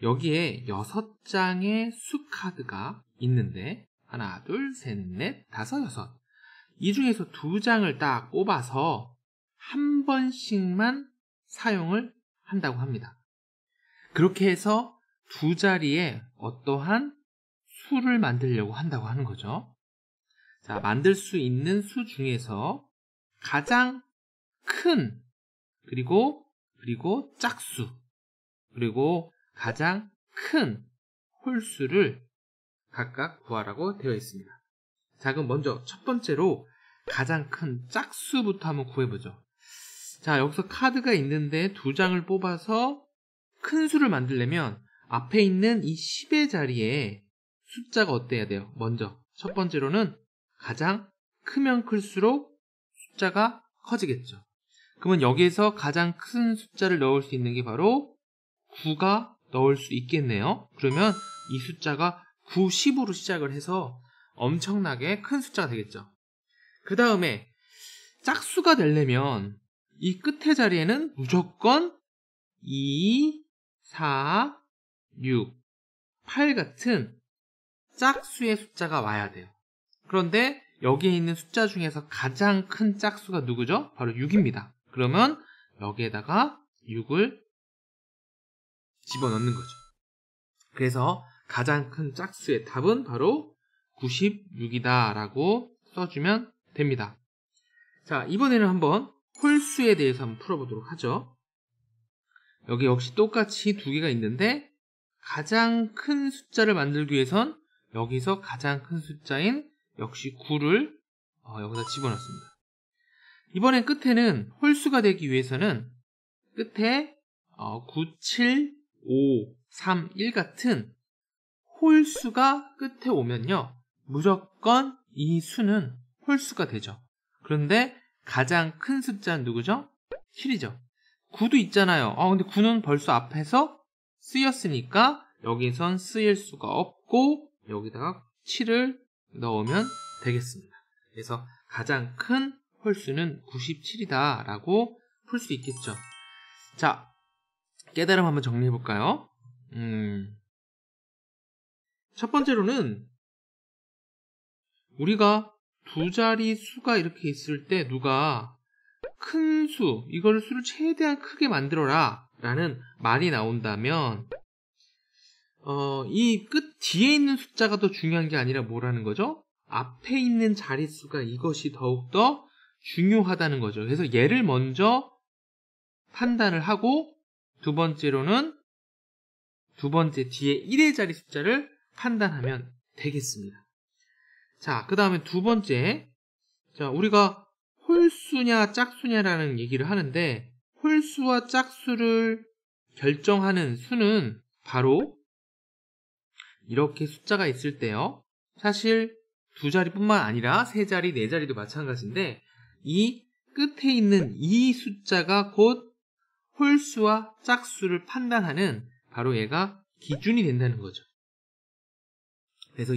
여기에 6장의 수 카드가 있는데 하나, 둘, 셋, 넷, 다섯, 여섯. 이 중에서 2장을 딱 뽑아서 한 번씩만 사용을 한다고 합니다. 그렇게 해서 2자리에 어떠한 수를 만들려고 한다고 하는 거죠. 자, 만들 수 있는 수 중에서 가장 큰 그리고 짝수 그리고 가장 큰 홀수를 각각 구하라고 되어 있습니다. 자, 그럼 먼저 첫 번째로 가장 큰 짝수부터 한번 구해보죠. 자, 여기서 카드가 있는데 2장을 뽑아서 큰 수를 만들려면 앞에 있는 이 10의 자리에 숫자가 어때야 돼요? 먼저 첫 번째로는 가장 크면 클수록 숫자가 커지겠죠. 그러면 여기에서 가장 큰 숫자를 넣을 수 있는 게 바로 9가 넣을 수 있겠네요. 그러면 이 숫자가 9, 10으로 시작을 해서 엄청나게 큰 숫자가 되겠죠. 그 다음에 짝수가 되려면 이 끝의 자리에는 무조건 2, 4, 6, 8 같은 짝수의 숫자가 와야 돼요. 그런데 여기에 있는 숫자 중에서 가장 큰 짝수가 누구죠? 바로 6입니다. 그러면 여기에다가 6을 집어넣는 거죠. 그래서 가장 큰 짝수의 답은 바로 96이다 라고 써주면 됩니다. 자, 이번에는 한번 홀수에 대해서 한번 풀어보도록 하죠. 여기 역시 똑같이 2개가 있는데 가장 큰 숫자를 만들기 위해선 여기서 가장 큰 숫자인 역시 9를 여기다 집어넣습니다. 이번엔 끝에는 홀수가 되기 위해서는 끝에 9, 7, 5, 3, 1 같은 홀수가 끝에 오면요 무조건 이 수는 홀수가 되죠. 그런데 가장 큰 숫자는 누구죠? 7이죠. 9도 있잖아요. 근데 9는 벌써 앞에서 쓰였으니까 여기선 쓰일 수가 없고 여기다가 7을 넣으면 되겠습니다. 그래서 가장 큰 홀수는 97이다 라고 풀 수 있겠죠. 자, 깨달음 한번 정리해 볼까요? 첫 번째로는 우리가 2자리 수가 이렇게 있을 때 누가 큰 수, 이걸 수를 최대한 크게 만들어라 라는 말이 나온다면 이 끝 뒤에 있는 숫자가 더 중요한 게 아니라 뭐라는 거죠? 앞에 있는 자릿수가 이것이 더욱더 중요하다는 거죠. 그래서 얘를 먼저 판단을 하고 두 번째로는 두 번째 뒤에 1의 자리 숫자를 판단하면 되겠습니다. 자, 그 다음에 두 번째, 자, 우리가 홀수냐 짝수냐라는 얘기를 하는데 홀수와 짝수를 결정하는 수는 바로 이렇게 숫자가 있을 때요. 사실 2자리뿐만 아니라 3자리, 4자리도 마찬가지인데 이 끝에 있는 이 숫자가 곧 홀수와 짝수를 판단하는 바로 얘가 기준이 된다는 거죠. 그래서